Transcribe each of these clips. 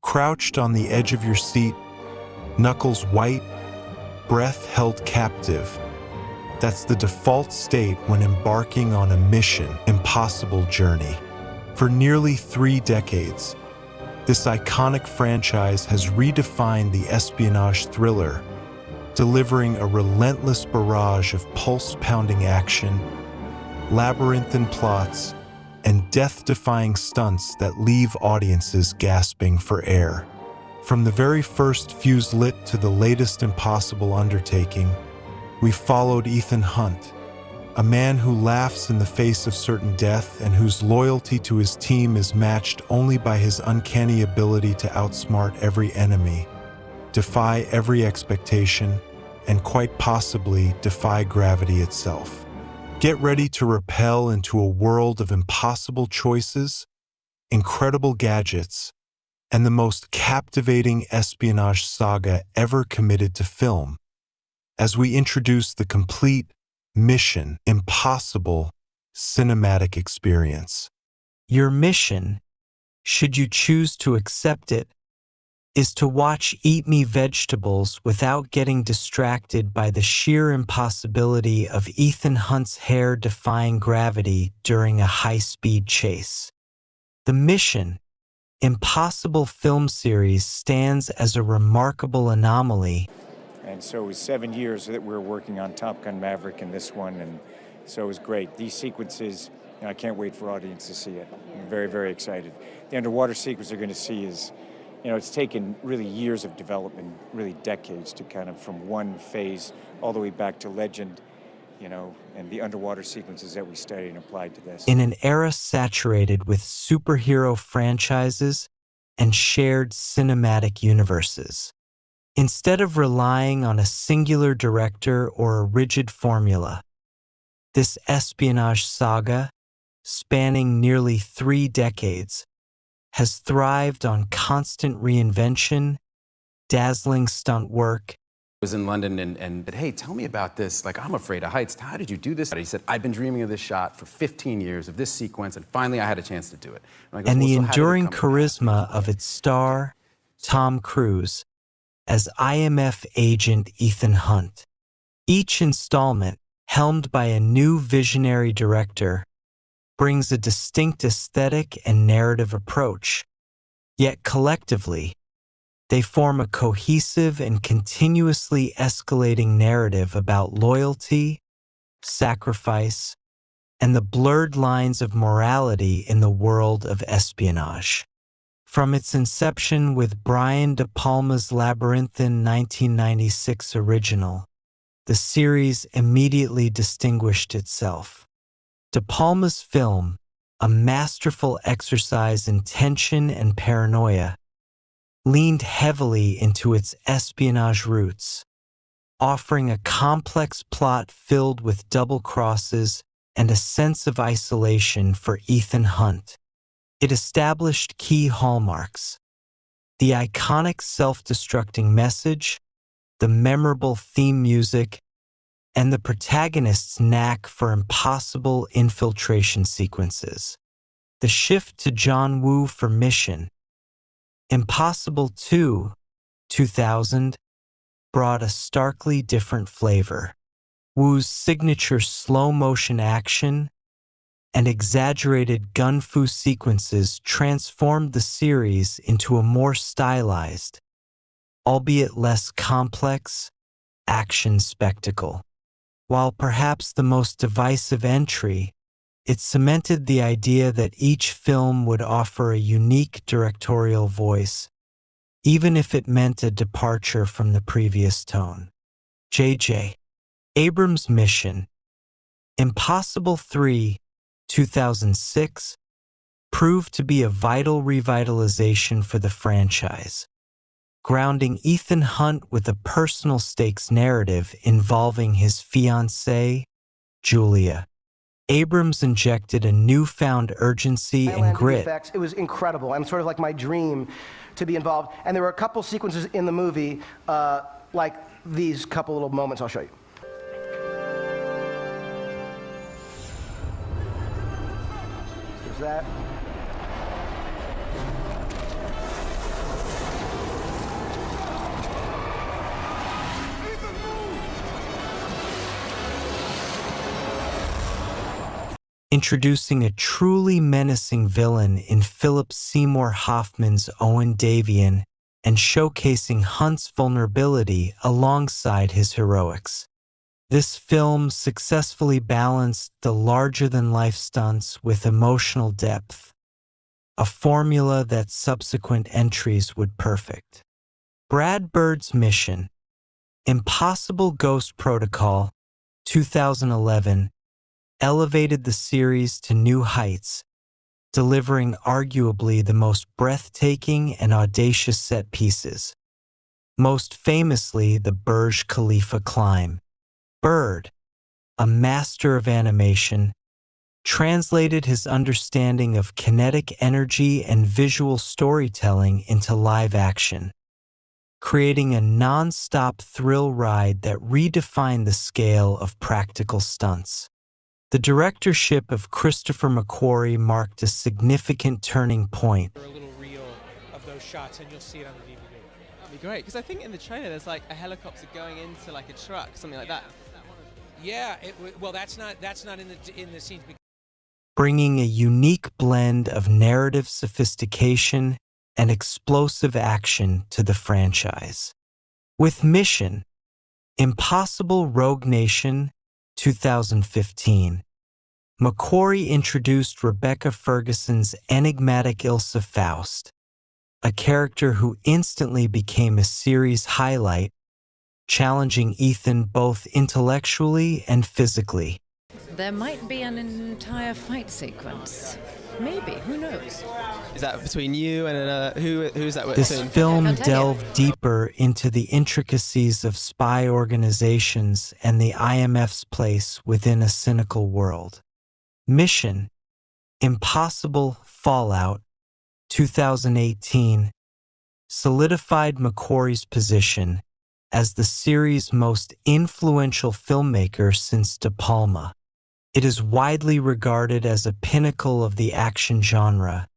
Crouched on the edge of your seat, knuckles white, breath held captive. That's the default state when embarking on a mission impossible journey. For nearly 3 decades, this iconic franchise has redefined the espionage thriller, delivering a relentless barrage of pulse-pounding action, labyrinthine plots, and death-defying stunts that leave audiences gasping for air. From the very first Fuse Lit to the latest impossible undertaking, we followed Ethan Hunt, a man who laughs in the face of certain death and whose loyalty to his team is matched only by his uncanny ability to outsmart every enemy, defy every expectation, and quite possibly defy gravity itself. Get ready to rappel into a world of impossible choices, incredible gadgets, and the most captivating espionage saga ever committed to film, as we introduce the complete Mission Impossible cinematic experience. Your mission, should you choose to accept it, is to watch Eat Me Vegetables without getting distracted by the sheer impossibility of Ethan Hunt's hair defying gravity during a high-speed chase. The Mission Impossible film series stands as a remarkable anomaly. And so it was 7 years that we were working on Top Gun Maverick and this one, and so it was great. These sequences, I can't wait for audience to see it. I'm very, very excited. The underwater sequence they're going to see is, it's taken really years of development, really decades to kind of from one phase all the way back to Legend, and the underwater sequences that we studied and applied to this. In an era saturated with superhero franchises and shared cinematic universes, instead of relying on a singular director or a rigid formula, this espionage saga, spanning nearly 3 decades, has thrived on constant reinvention, dazzling stunt work. I was in London and said, hey, tell me about this. I'm afraid of heights. How did you do this? He said, I've been dreaming of this shot for 15 years, of this sequence, and finally I had a chance to do it. And the enduring charisma of its star, Tom Cruise, as IMF agent Ethan Hunt. Each installment, helmed by a new visionary director, brings a distinct aesthetic and narrative approach, yet collectively, they form a cohesive and continuously escalating narrative about loyalty, sacrifice, and the blurred lines of morality in the world of espionage. From its inception with Brian De Palma's labyrinthine 1996 original, the series immediately distinguished itself. De Palma's film, a masterful exercise in tension and paranoia, leaned heavily into its espionage roots, offering a complex plot filled with double crosses and a sense of isolation for Ethan Hunt. It established key hallmarks: the iconic self-destructing message, the memorable theme music, and the protagonist's knack for impossible infiltration sequences. The shift to John Woo for Mission Impossible 2, 2000, brought a starkly different flavor. Woo's signature slow-motion action and exaggerated gun-fu sequences transformed the series into a more stylized, albeit less complex, action spectacle. While perhaps the most divisive entry, it cemented the idea that each film would offer a unique directorial voice, even if it meant a departure from the previous tone. J.J. Abrams' Mission Impossible 3, 2006, proved to be a vital revitalization for the franchise, grounding Ethan Hunt with a personal stakes narrative involving his fiancée, Julia. Abrams injected a newfound urgency and grit. It was incredible, and sort of like my dream to be involved. And there were a couple sequences in the movie, like these couple little moments I'll show you. There's that. introducing a truly menacing villain in Philip Seymour Hoffman's Owen Davian and showcasing Hunt's vulnerability alongside his heroics. This film successfully balanced the larger-than-life stunts with emotional depth, a formula that subsequent entries would perfect. Brad Bird's Mission, Impossible Ghost Protocol, 2011, elevated the series to new heights, delivering arguably the most breathtaking and audacious set pieces, most famously the Burj Khalifa climb. Bird, a master of animation, translated his understanding of kinetic energy and visual storytelling into live action, creating a non-stop thrill ride that redefined the scale of practical stunts. The directorship of Christopher McQuarrie marked a significant turning point. A little reel of those shots, and you'll see it on the DVD. That'd be great, because I think in the trailer there's like a helicopter going into like a truck, something like that. Yeah, well, that's not in the scenes. Bringing a unique blend of narrative sophistication and explosive action to the franchise. With Mission, Impossible Rogue Nation, 2015, McQuarrie introduced Rebecca Ferguson's enigmatic Ilsa Faust, a character who instantly became a series highlight, challenging Ethan both intellectually and physically. There might be an entire fight sequence. Maybe, who knows? Is that between you and who's that with? This film Can't tell you. delved deeper into the intricacies of spy organizations and the IMF's place within a cynical world. Mission, Impossible Fallout, 2018, solidified McQuarrie's position as the series' most influential filmmaker since De Palma. It is widely regarded as a pinnacle of the action genre,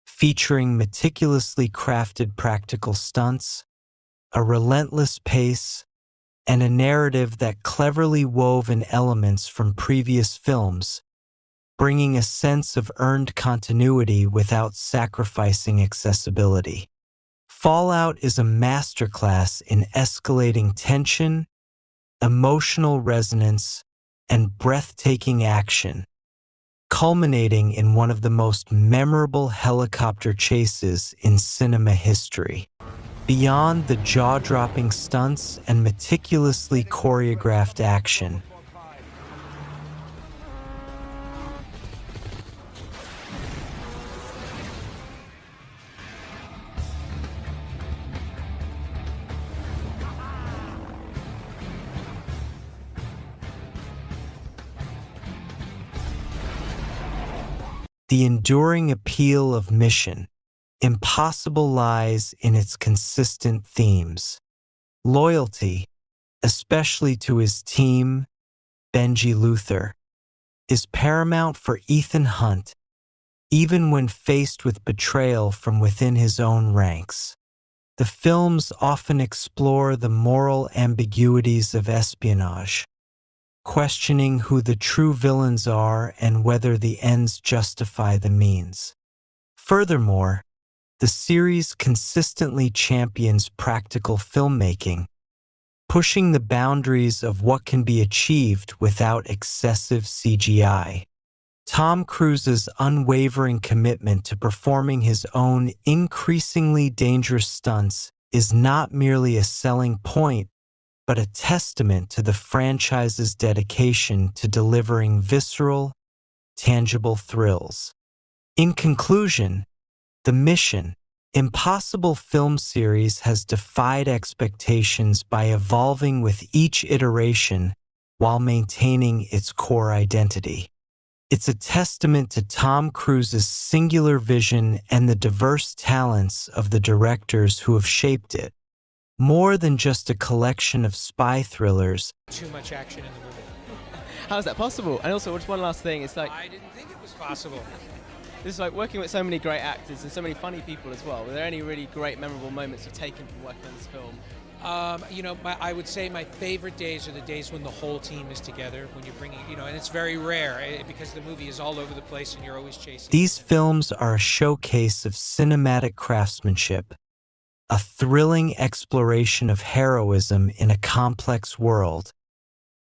featuring meticulously crafted practical stunts, a relentless pace, and a narrative that cleverly wove in elements from previous films, bringing a sense of earned continuity without sacrificing accessibility. Fallout is a masterclass in escalating tension, emotional resonance, and breathtaking action, culminating in one of the most memorable helicopter chases in cinema history. Beyond the jaw-dropping stunts and meticulously choreographed action, the enduring appeal of Mission, Impossible lies in its consistent themes. Loyalty, especially to his team, Benji Luther, is paramount for Ethan Hunt, even when faced with betrayal from within his own ranks. The films often explore the moral ambiguities of espionage, questioning who the true villains are and whether the ends justify the means. Furthermore, the series consistently champions practical filmmaking, pushing the boundaries of what can be achieved without excessive CGI. Tom Cruise's unwavering commitment to performing his own increasingly dangerous stunts is not merely a selling point, but a testament to the franchise's dedication to delivering visceral, tangible thrills. In conclusion, the Mission, Impossible film series has defied expectations by evolving with each iteration while maintaining its core identity. It's a testament to Tom Cruise's singular vision and the diverse talents of the directors who have shaped it. More than just a collection of spy thrillers, Too much action in the movie. How is that possible? And also, just one last thing, it's like, I didn't think it was possible. this is like working with so many great actors and so many funny people as well. Were there any really great, memorable moments you've taken from working on this film? I would say my favorite days are the days when the whole team is together, when you're bringing, and it's very rare because the movie is all over the place and you're always chasing. These films are a showcase of cinematic craftsmanship, a thrilling exploration of heroism in a complex world,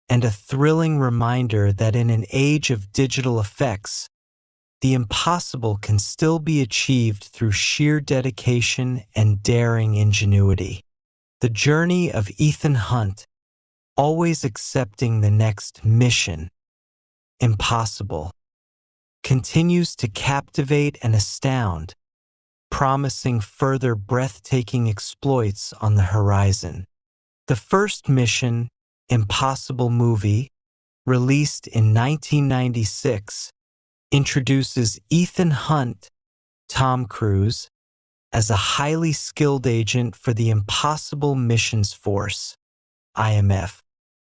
and a thrilling reminder that in an age of digital effects, the impossible can still be achieved through sheer dedication and daring ingenuity. The journey of Ethan Hunt, always accepting the next mission, impossible, continues to captivate and astound, promising further breathtaking exploits on the horizon. The first mission, Impossible Movie, released in 1996, introduces Ethan Hunt, Tom Cruise, as a highly skilled agent for the Impossible Missions Force, IMF.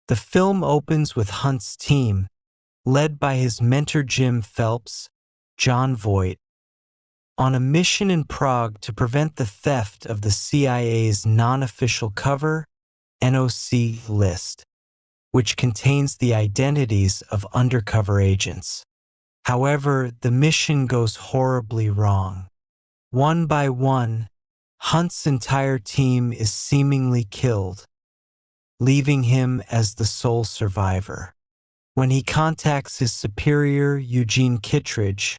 The film opens with Hunt's team, led by his mentor Jim Phelps, John Voight, on a mission in Prague to prevent the theft of the CIA's non-official cover NOC list, which contains the identities of undercover agents. However, the mission goes horribly wrong. One by one, Hunt's entire team is seemingly killed, leaving him as the sole survivor. When he contacts his superior, Eugene Kittredge,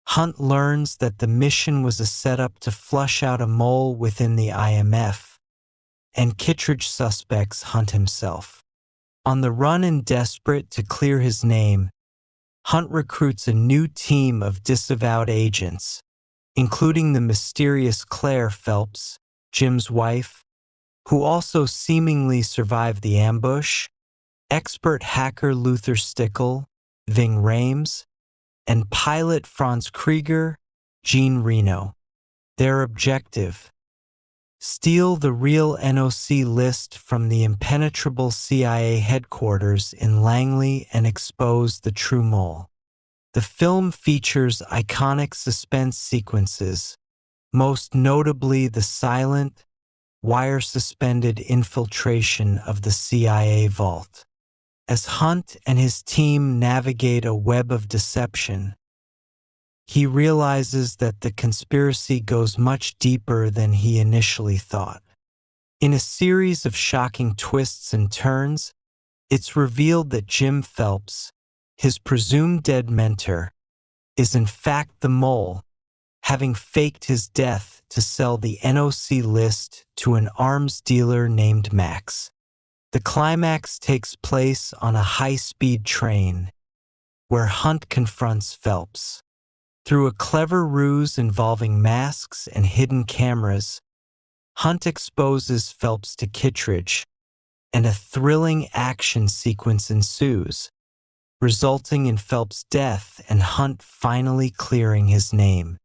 Hunt learns that the mission was a setup to flush out a mole within the IMF, and Kittredge suspects Hunt himself. On the run and desperate to clear his name, Hunt recruits a new team of disavowed agents, including the mysterious Claire Phelps, Jim's wife, who also seemingly survived the ambush, expert hacker Luther Stickle, Ving Rhames, and pilot Franz Krieger, Jean Reno. Their objective: steal the real NOC list from the impenetrable CIA headquarters in Langley and expose the true mole. The film features iconic suspense sequences, most notably the silent, wire-suspended infiltration of the CIA vault. As Hunt and his team navigate a web of deception, he realizes that the conspiracy goes much deeper than he initially thought. In a series of shocking twists and turns, it's revealed that Jim Phelps, his presumed dead mentor, is in fact the mole, having faked his death to sell the NOC list to an arms dealer named Max. The climax takes place on a high-speed train, where Hunt confronts Phelps. Through a clever ruse involving masks and hidden cameras, Hunt exposes Phelps to Kittredge, and a thrilling action sequence ensues, resulting in Phelps' death and Hunt finally clearing his name.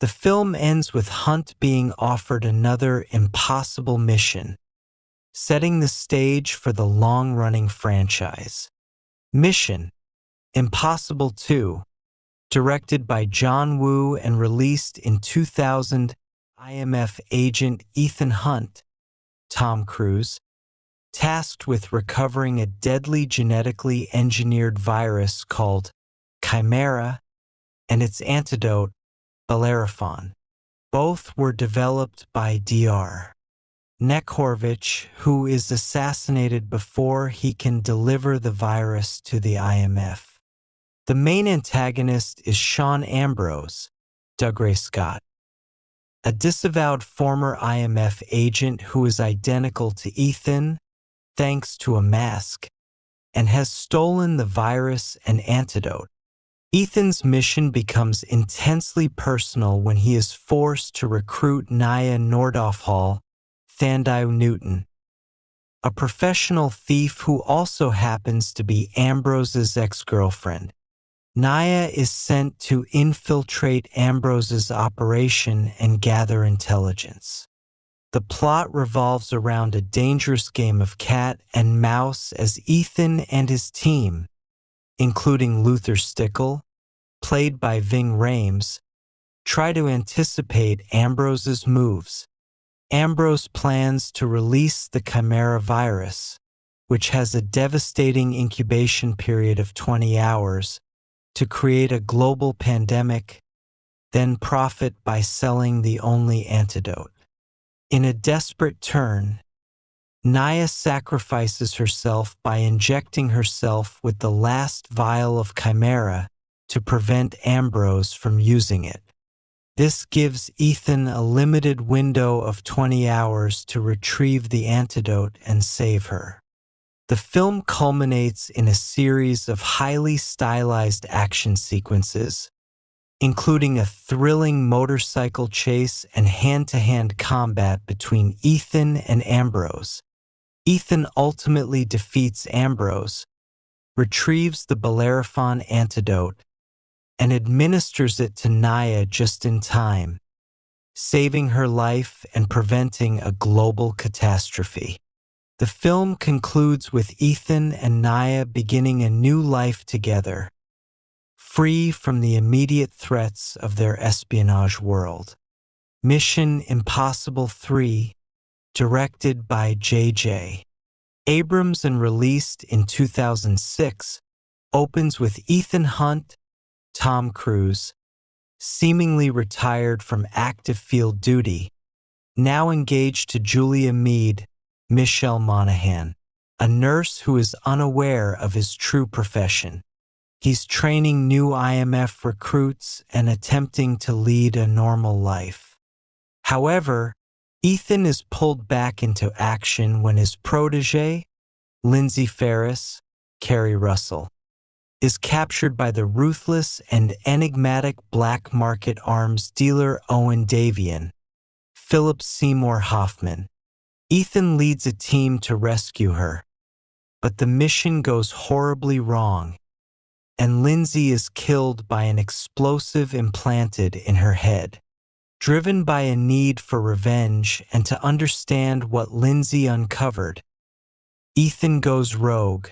The film ends with Hunt being offered another impossible mission, setting the stage for the long-running franchise. Mission: Impossible 2, directed by John Woo and released in 2000, IMF agent Ethan Hunt, Tom Cruise, tasked with recovering a deadly genetically engineered virus called Chimera and its antidote, Bellerophon. Both were developed by Dr. Nekhorvich, who is assassinated before he can deliver the virus to the IMF. The main antagonist is Sean Ambrose, Dougray Scott, a disavowed former IMF agent who is identical to Ethan, thanks to a mask, and has stolen the virus and antidote. Ethan's mission becomes intensely personal when he is forced to recruit Naya Nordhoff-Hall, Thandai Newton, a professional thief who also happens to be Ambrose's ex-girlfriend. Naya is sent to infiltrate Ambrose's operation and gather intelligence. The plot revolves around a dangerous game of cat and mouse as Ethan and his team, including Luther Stickle, played by Ving Rhames, try to anticipate Ambrose's moves Ambrose plans to release the Chimera virus, which has a devastating incubation period of 20 hours, to create a global pandemic, then profit by selling the only antidote. In a desperate turn, Naya sacrifices herself by injecting herself with the last vial of Chimera to prevent Ambrose from using it. This gives Ethan a limited window of 20 hours to retrieve the antidote and save her. The film culminates in a series of highly stylized action sequences, including a thrilling motorcycle chase and hand-to-hand combat between Ethan and Ambrose. Ethan ultimately defeats Ambrose, retrieves the Bellerophon antidote, and administers it to Naya just in time, saving her life and preventing a global catastrophe. The film concludes with Ethan and Naya beginning a new life together, free from the immediate threats of their espionage world. Mission Impossible 3, directed by J.J. Abrams and released in 2006, opens with Ethan Hunt, Tom Cruise, seemingly retired from active field duty, now engaged to Julia Meade, Michelle Monaghan, a nurse who is unaware of his true profession. He's training new IMF recruits and attempting to lead a normal life. However, Ethan is pulled back into action when his protege, Lindsay Ferris, Carrie Russell, is captured by the ruthless and enigmatic black market arms dealer Owen Davian, Philip Seymour Hoffman. Ethan leads a team to rescue her, but the mission goes horribly wrong, and Lindsay is killed by an explosive implanted in her head. Driven by a need for revenge and to understand what Lindsay uncovered, Ethan goes rogue,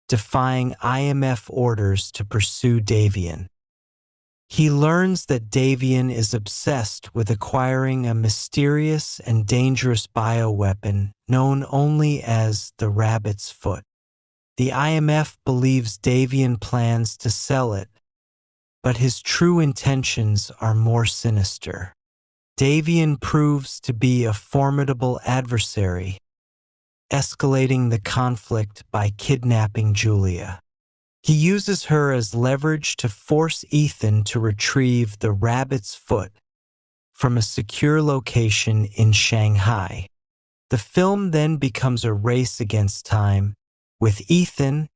defying IMF orders to pursue Davian. He learns that Davian is obsessed with acquiring a mysterious and dangerous bioweapon known only as the Rabbit's Foot. The IMF believes Davian plans to sell it, but his true intentions are more sinister. Davian proves to be a formidable adversary, escalating the conflict by kidnapping Julia. He uses her as leverage to force Ethan to retrieve the Rabbit's Foot from a secure location in Shanghai. The film then becomes a race against time, with Ethan,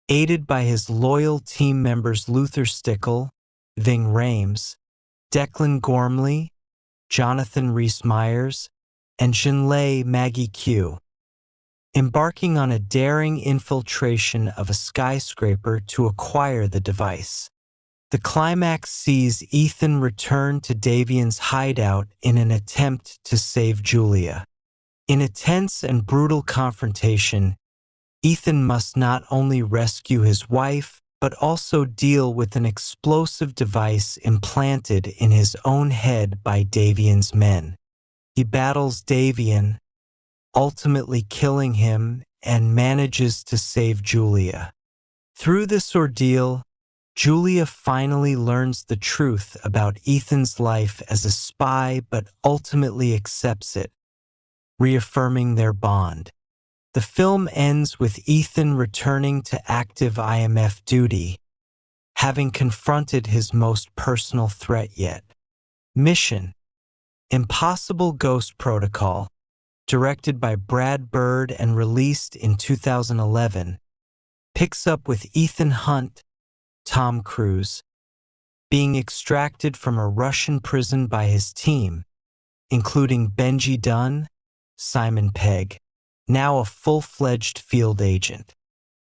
aided by his loyal team members Luther Stickle, Ving Rhames, Declan Gormley, Jonathan Rhys-Meyers, and Jinlei Maggie Q, embarking on a daring infiltration of a skyscraper to acquire the device. The climax sees Ethan return to Davian's hideout in an attempt to save Julia. In a tense and brutal confrontation, Ethan must not only rescue his wife, but also deal with an explosive device implanted in his own head by Davian's men. He battles Davian, ultimately killing him, and manages to save Julia. Through this ordeal, Julia finally learns the truth about Ethan's life as a spy, but ultimately accepts it, reaffirming their bond. The film ends with Ethan returning to active IMF duty, having confronted his most personal threat yet. Mission Impossible Ghost Protocol, directed by Brad Bird and released in 2011, picks up with Ethan Hunt, Tom Cruise, being extracted from a Russian prison by his team, including Benji Dunn, Simon Pegg, now a full-fledged field agent.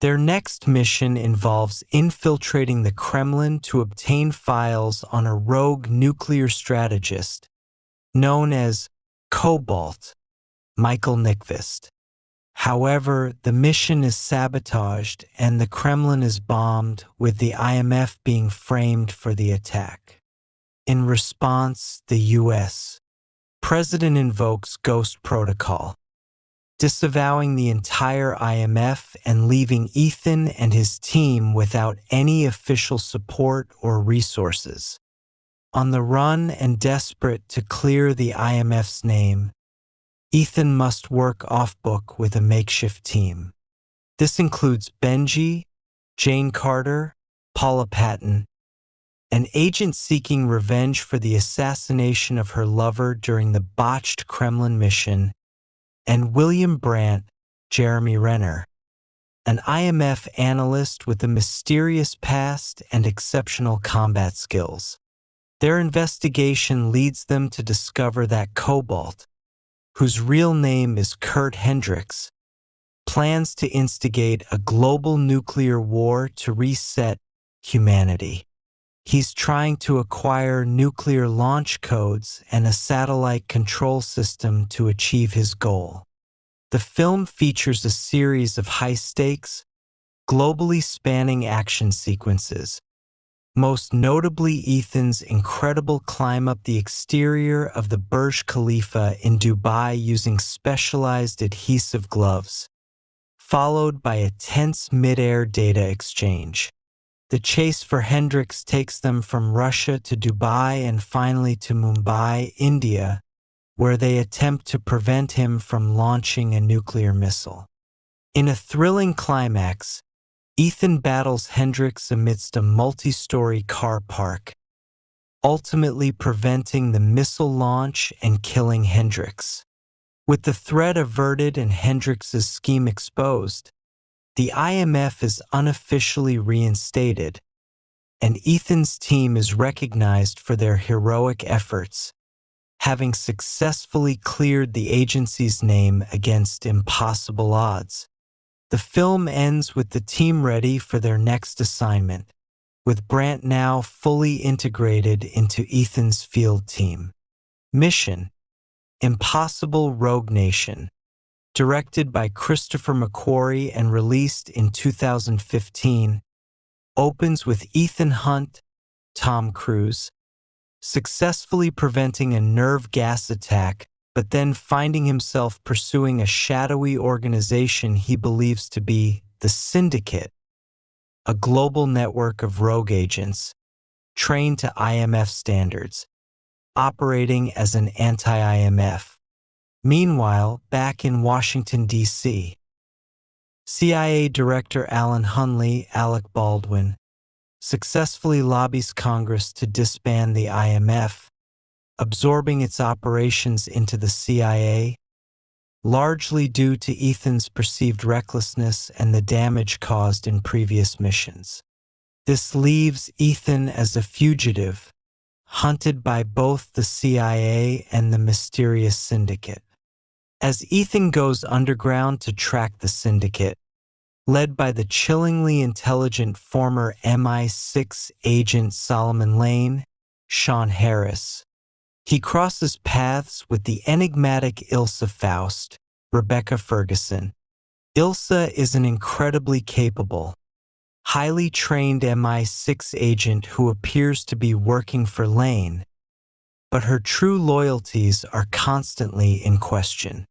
Their next mission involves infiltrating the Kremlin to obtain files on a rogue nuclear strategist known as Cobalt, Michael Nyqvist. However, the mission is sabotaged and the Kremlin is bombed, with the IMF being framed for the attack. In response, the U.S. president invokes Ghost Protocol, disavowing the entire IMF and leaving Ethan and his team without any official support or resources. On the run and desperate to clear the IMF's name, Ethan must work off-book with a makeshift team. This includes Benji, Jane Carter, Paula Patton, an agent seeking revenge for the assassination of her lover during the botched Kremlin mission, and William Brandt, Jeremy Renner, an IMF analyst with a mysterious past and exceptional combat skills. Their investigation leads them to discover that Cobalt, whose real name is Kurt Hendricks, plans to instigate a global nuclear war to reset humanity. He's trying to acquire nuclear launch codes and a satellite control system to achieve his goal. The film features a series of high-stakes, globally spanning action sequences, most notably Ethan's incredible climb up the exterior of the Burj Khalifa in Dubai using specialized adhesive gloves, followed by a tense mid-air data exchange. The chase for Hendricks takes them from Russia to Dubai and finally to Mumbai, India, where they attempt to prevent him from launching a nuclear missile. In a thrilling climax, Ethan battles Hendricks amidst a multi-story car park, ultimately preventing the missile launch and killing Hendricks. With the threat averted and Hendricks's scheme exposed, the IMF is unofficially reinstated, and Ethan's team is recognized for their heroic efforts, having successfully cleared the agency's name against impossible odds. The film ends with the team ready for their next assignment, with Brandt now fully integrated into Ethan's field team. Mission: Impossible Rogue Nation, directed by Christopher McQuarrie and released in 2015, opens with Ethan Hunt, Tom Cruise, successfully preventing a nerve gas attack, but then finding himself pursuing a shadowy organization he believes to be the Syndicate, a global network of rogue agents trained to IMF standards, operating as an anti-IMF. Meanwhile, back in Washington, D.C., CIA Director Alan Hunley, Alec Baldwin, successfully lobbies Congress to disband the IMF, absorbing its operations into the CIA, largely due to Ethan's perceived recklessness and the damage caused in previous missions. This leaves Ethan as a fugitive, hunted by both the CIA and the mysterious syndicate. As Ethan goes underground to track the syndicate, led by the chillingly intelligent former MI6 agent Solomon Lane, Sean Harris, he crosses paths with the enigmatic Ilsa Faust, Rebecca Ferguson. Ilsa is an incredibly capable, highly trained MI6 agent who appears to be working for Lane, but her true loyalties are constantly in question.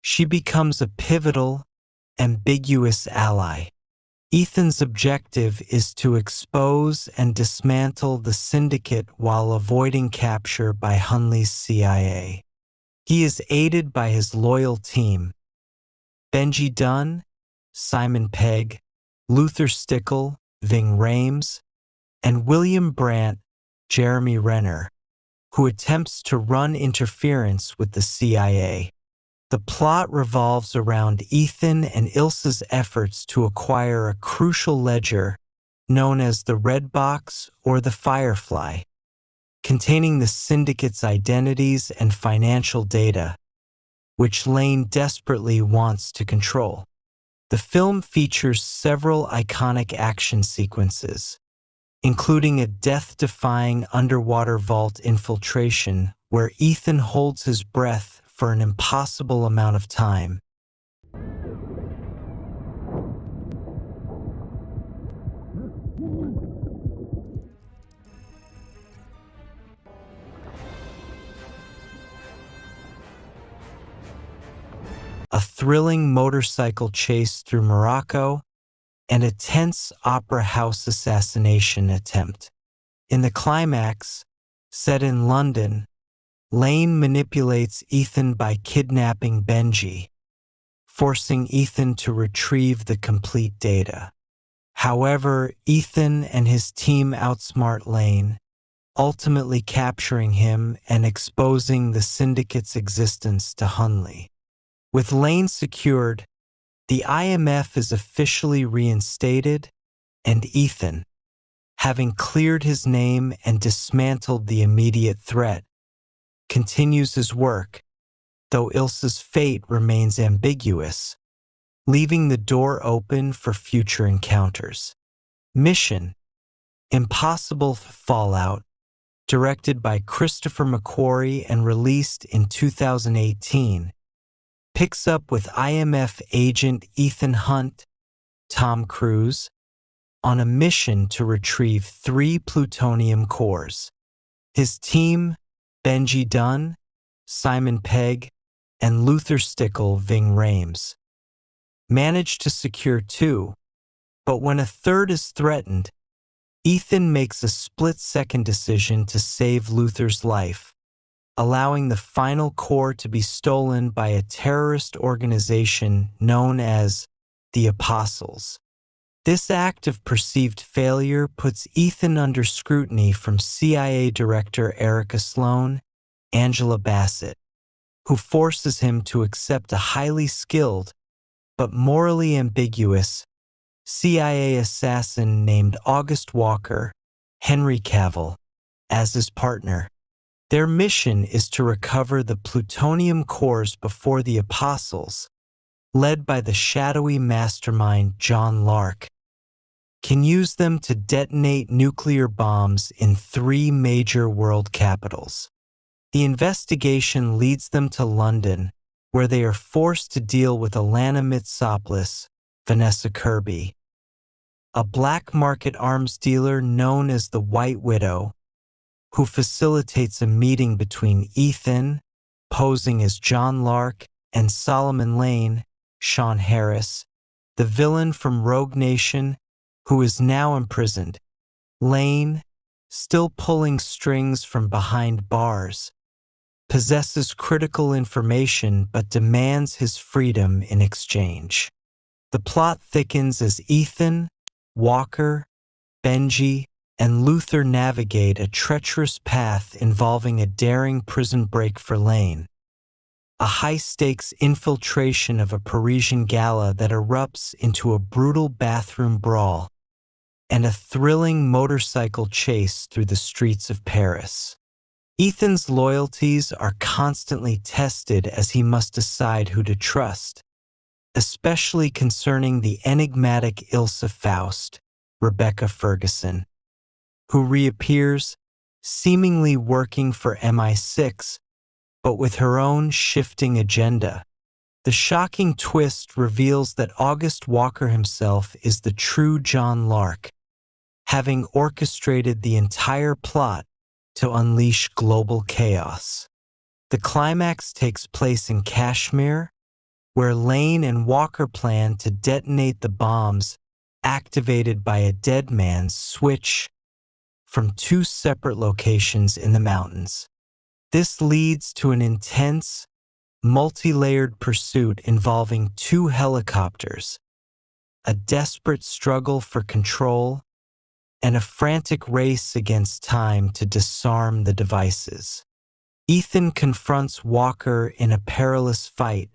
She becomes a pivotal, ambiguous ally. Ethan's objective is to expose and dismantle the syndicate while avoiding capture by Hunley's CIA. He is aided by his loyal team: Benji Dunn, Simon Pegg, Luther Stickle, Ving Rhames, and William Brandt, Jeremy Renner, who attempts to run interference with the CIA. The plot revolves around Ethan and Ilsa's efforts to acquire a crucial ledger known as the Red Box or the Firefly, containing the syndicate's identities and financial data, which Lane desperately wants to control. The film features several iconic action sequences, including a death-defying underwater vault infiltration where Ethan holds his breath for an impossible amount of time. thrilling motorcycle chase through Morocco, and a tense opera house assassination attempt. In the climax, set in London, Lane manipulates Ethan by kidnapping Benji, forcing Ethan to retrieve the complete data. However, Ethan and his team outsmart Lane, ultimately capturing him and exposing the syndicate's existence to Hunley. With Lane secured, the IMF is officially reinstated, and Ethan, having cleared his name and dismantled the immediate threat, continues his work, though Ilsa's fate remains ambiguous, leaving the door open for future encounters. Mission: Impossible Fallout, directed by Christopher McQuarrie and released in 2018, picks up with IMF agent Ethan Hunt, Tom Cruise, on a mission to retrieve 3 plutonium cores. His team, Benji Dunn, Simon Pegg, and Luther Stickle Ving Rhames, manage to secure 2, but when a third is threatened, Ethan makes a split-second decision to save Luther's life, allowing the final core to be stolen by a terrorist organization known as the Apostles. This act of perceived failure puts Ethan under scrutiny from CIA Director Erica Sloan, Angela Bassett, who forces him to accept a highly skilled but morally ambiguous CIA assassin named August Walker, Henry Cavill, as his partner. Their mission is to recover the plutonium cores before the Apostles, led by the shadowy mastermind John Lark, can use them to detonate nuclear bombs in 3 major world capitals. The investigation leads them to London, where they are forced to deal with Alana Mitsopoulos, Vanessa Kirby, a black market arms dealer known as the White Widow, who facilitates a meeting between Ethan, posing as John Lark, and Solomon Lane, Sean Harris, the villain from Rogue Nation, who is now imprisoned. Lane, still pulling strings from behind bars, possesses critical information but demands his freedom in exchange. The plot thickens as Ethan, Walker, Benji, and Luther navigate a treacherous path involving a daring prison break for Lane, a high-stakes infiltration of a Parisian gala that erupts into a brutal bathroom brawl, and a thrilling motorcycle chase through the streets of Paris. Ethan's loyalties are constantly tested as he must decide who to trust, especially concerning the enigmatic Ilsa Faust, Rebecca Ferguson, who reappears, seemingly working for MI6, but with her own shifting agenda. The shocking twist reveals that August Walker himself is the true John Lark, having orchestrated the entire plot to unleash global chaos. The climax takes place in Kashmir, where Lane and Walker plan to detonate the bombs activated by a dead man's switch from 2 separate locations in the mountains. This leads to an intense, multi-layered pursuit involving 2 helicopters, a desperate struggle for control, and a frantic race against time to disarm the devices. Ethan confronts Walker in a perilous fight,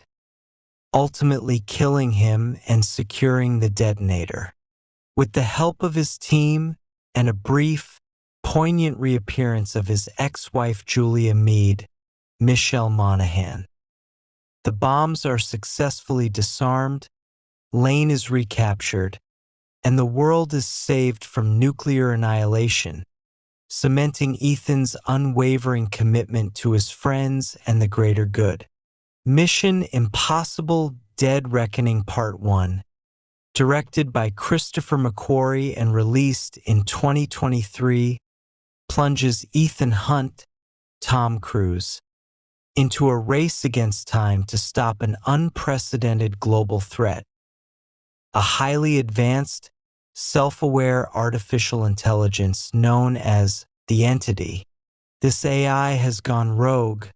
ultimately killing him and securing the detonator. With the help of his team and a brief, poignant reappearance of his ex-wife Julia Meade, Michelle Monaghan, the bombs are successfully disarmed, Lane is recaptured, and the world is saved from nuclear annihilation, cementing Ethan's unwavering commitment to his friends and the greater good. Mission: Impossible Dead Reckoning Part 1, directed by Christopher McQuarrie and released in 2023, plunges Ethan Hunt, Tom Cruise, into a race against time to stop an unprecedented global threat. A highly advanced, self-aware artificial intelligence known as the Entity. This AI has gone rogue,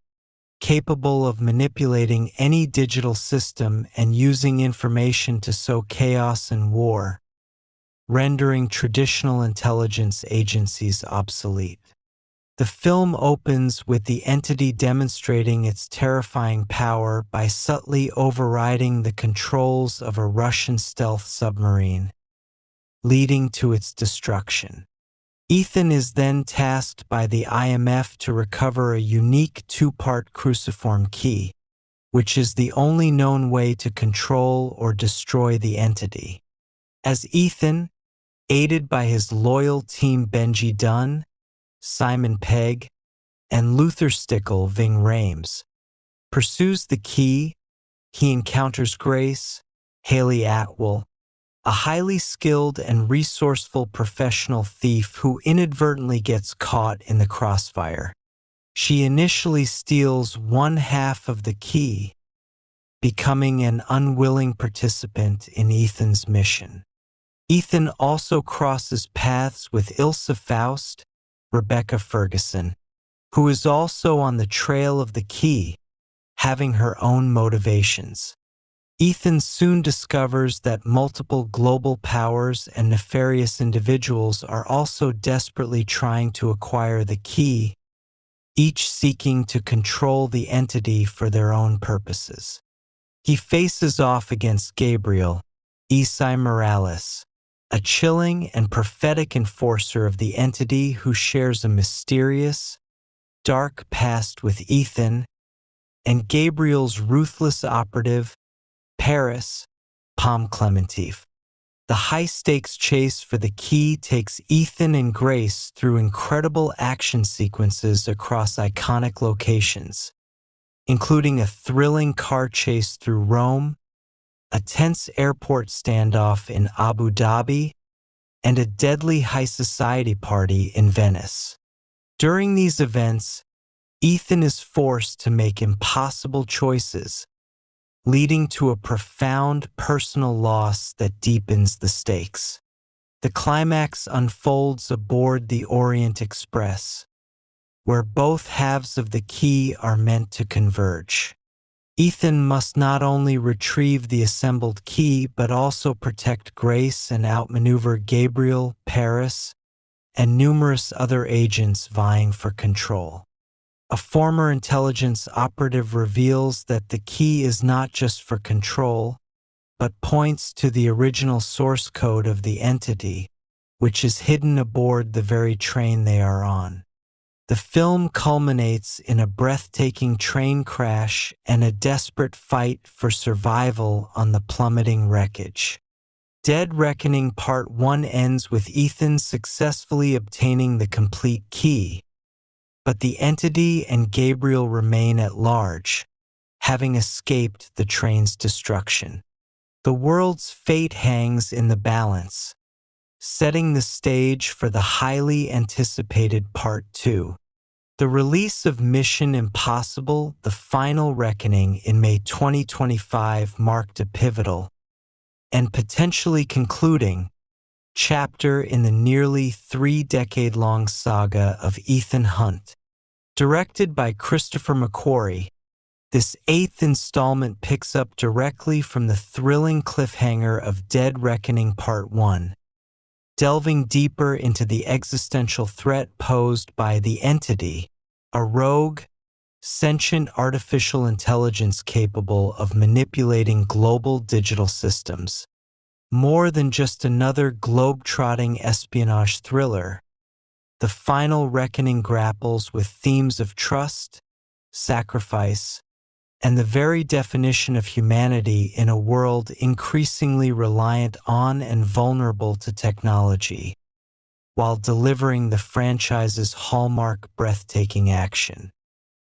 capable of manipulating any digital system and using information to sow chaos and war, rendering traditional intelligence agencies obsolete. The film opens with the Entity demonstrating its terrifying power by subtly overriding the controls of a Russian stealth submarine, leading to its destruction. Ethan is then tasked by the IMF to recover a unique two-part cruciform key, which is the only known way to control or destroy the Entity. As Ethan, aided by his loyal team Benji Dunn, Simon Pegg, and Luther Stickle Ving Rhames, pursues the key, he encounters Grace, Haley Atwell, a highly skilled and resourceful professional thief who inadvertently gets caught in the crossfire. She initially steals one half of the key, becoming an unwilling participant in Ethan's mission. Ethan also crosses paths with Ilse Faust, Rebecca Ferguson, who is also on the trail of the key, having her own motivations. Ethan soon discovers that multiple global powers and nefarious individuals are also desperately trying to acquire the key, each seeking to control the Entity for their own purposes. He faces off against Gabriel, Isai Morales, a chilling and prophetic enforcer of the Entity who shares a mysterious, dark past with Ethan, and Gabriel's ruthless operative, Paris, Palm Clementif. The high-stakes chase for the key takes Ethan and Grace through incredible action sequences across iconic locations, including a thrilling car chase through Rome, a tense airport standoff in Abu Dhabi, and a deadly high society party in Venice. During these events, Ethan is forced to make impossible choices, leading to a profound personal loss that deepens the stakes. The climax unfolds aboard the Orient Express, where both halves of the key are meant to converge. Ethan must not only retrieve the assembled key but also protect Grace and outmaneuver Gabriel, Paris, and numerous other agents vying for control. A former intelligence operative reveals that the key is not just for control, but points to the original source code of the Entity, which is hidden aboard the very train they are on. The film culminates in a breathtaking train crash and a desperate fight for survival on the plummeting wreckage. Dead Reckoning Part 1 ends with Ethan successfully obtaining the complete key, but the Entity and Gabriel remain at large, having escaped the train's destruction. The world's fate hangs in the balance, setting the stage for the highly anticipated Part 2. The release of Mission Impossible: The Final Reckoning in May 2025 marked a pivotal and potentially concluding chapter in the nearly 3-decade-long saga of Ethan Hunt. Directed by Christopher McQuarrie, this 8th installment picks up directly from the thrilling cliffhanger of Dead Reckoning Part 1, delving deeper into the existential threat posed by the Entity, a rogue, sentient artificial intelligence capable of manipulating global digital systems. More than just another globe-trotting espionage thriller, The Final Reckoning grapples with themes of trust, sacrifice, and the very definition of humanity in a world increasingly reliant on and vulnerable to technology, while delivering the franchise's hallmark breathtaking action.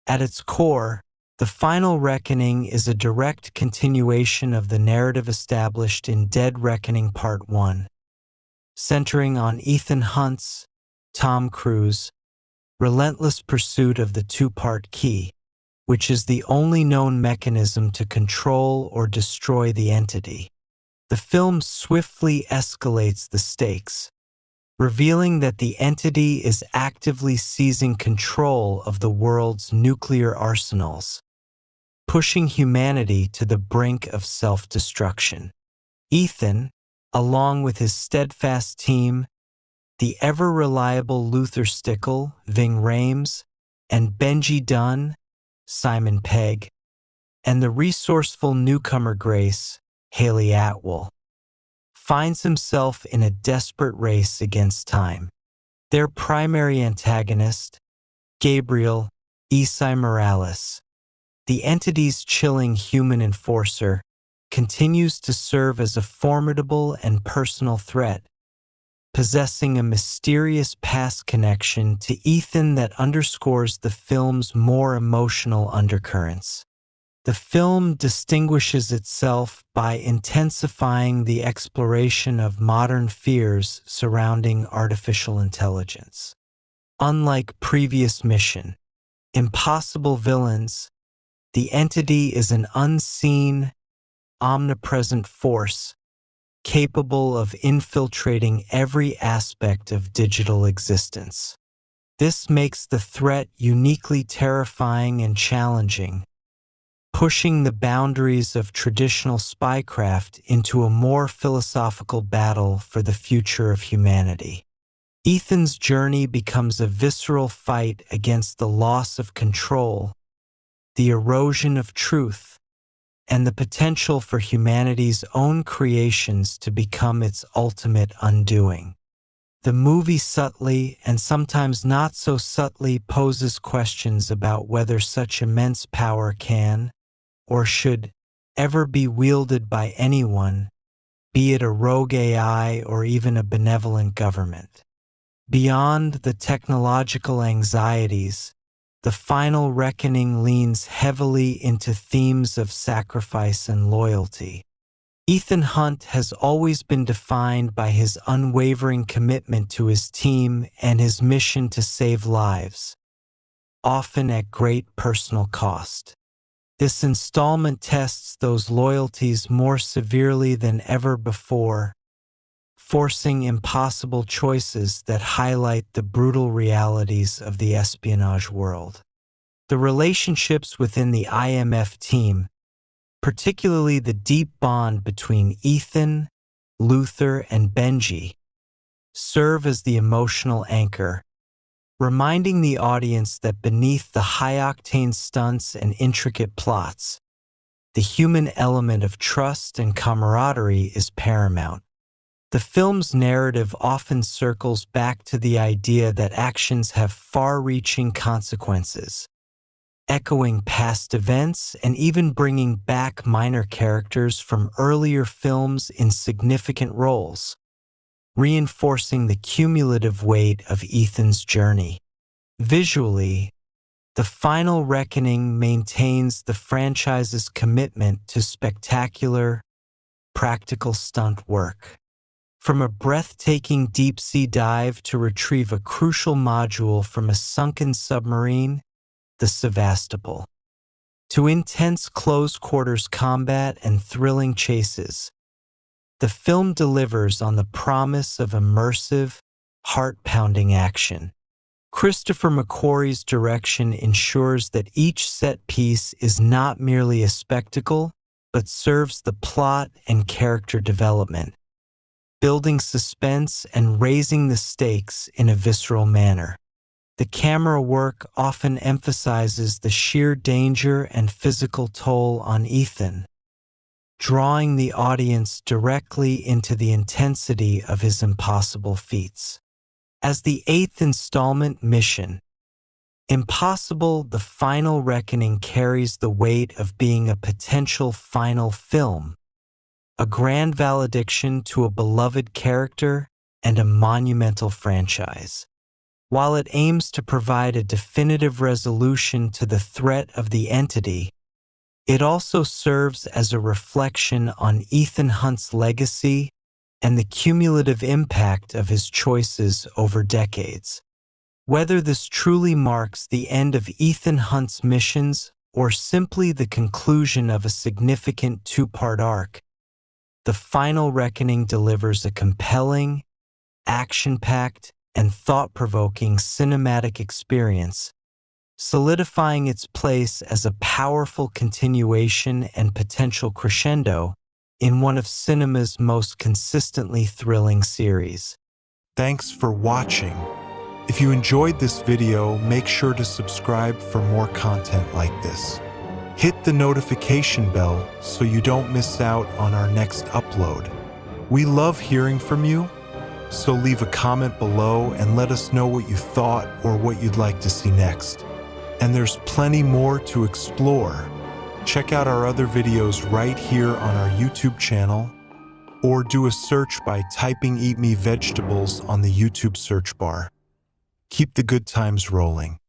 At its core, The Final Reckoning is a direct continuation of the narrative established in Dead Reckoning Part 1, centering on Ethan Hunt's, Tom Cruise, relentless pursuit of the two-part key. which is the only known mechanism to control or destroy the entity. The film swiftly escalates the stakes, revealing that the entity is actively seizing control of the world's nuclear arsenals, pushing humanity to the brink of self-destruction. Ethan, along with his steadfast team, the ever-reliable Luther Stickle, Ving Rhames, and Benji Dunn, Simon Pegg, and the resourceful newcomer Grace, Haley Atwell, finds himself in a desperate race against time. Their primary antagonist, Gabriel Isai Morales, the entity's chilling human enforcer, continues to serve as a formidable and personal threat, possessing a mysterious past connection to Ethan that underscores the film's more emotional undercurrents. The film distinguishes itself by intensifying the exploration of modern fears surrounding artificial intelligence. Unlike previous Mission: Impossible Villains, the entity is an unseen, omnipresent force capable of infiltrating every aspect of digital existence. This makes the threat uniquely terrifying and challenging, pushing the boundaries of traditional spycraft into a more philosophical battle for the future of humanity. Ethan's journey becomes a visceral fight against the loss of control, the erosion of truth, and the potential for humanity's own creations to become its ultimate undoing. The movie subtly, and sometimes not so subtly, poses questions about whether such immense power can, or should, ever be wielded by anyone, be it a rogue AI or even a benevolent government. Beyond the technological anxieties, the final reckoning leans heavily into themes of sacrifice and loyalty. Ethan Hunt has always been defined by his unwavering commitment to his team and his mission to save lives, often at great personal cost. This installment tests those loyalties more severely than ever before, forcing impossible choices that highlight the brutal realities of the espionage world. The relationships within the IMF team, particularly the deep bond between Ethan, Luther, and Benji, serve as the emotional anchor, reminding the audience that beneath the high-octane stunts and intricate plots, the human element of trust and camaraderie is paramount. The film's narrative often circles back to the idea that actions have far-reaching consequences, echoing past events and even bringing back minor characters from earlier films in significant roles, reinforcing the cumulative weight of Ethan's journey. Visually, The Final Reckoning maintains the franchise's commitment to spectacular, practical stunt work. From a breathtaking deep-sea dive to retrieve a crucial module from a sunken submarine, the Sevastopol, to intense close-quarters combat and thrilling chases, the film delivers on the promise of immersive, heart-pounding action. Christopher McQuarrie's direction ensures that each set piece is not merely a spectacle, but serves the plot and character development, building suspense and raising the stakes in a visceral manner. The camera work often emphasizes the sheer danger and physical toll on Ethan, drawing the audience directly into the intensity of his impossible feats. As the eighth installment, Mission: Impossible: The Final Reckoning carries the weight of being a potential final film, a grand valediction to a beloved character and a monumental franchise. While it aims to provide a definitive resolution to the threat of the entity, it also serves as a reflection on Ethan Hunt's legacy and the cumulative impact of his choices over decades. Whether this truly marks the end of Ethan Hunt's missions or simply the conclusion of a significant two-part arc, The Final Reckoning delivers a compelling, action-packed, and thought-provoking cinematic experience, solidifying its place as a powerful continuation and potential crescendo in one of cinema's most consistently thrilling series. Thanks for watching. If you enjoyed this video, make sure to subscribe for more content like this. Hit the notification bell so you don't miss out on our next upload. We love hearing from you, so leave a comment below and let us know what you thought or what you'd like to see next. And there's plenty more to explore. Check out our other videos right here on our YouTube channel, or do a search by typing "Eat Me Vegetables" on the YouTube search bar. Keep the good times rolling.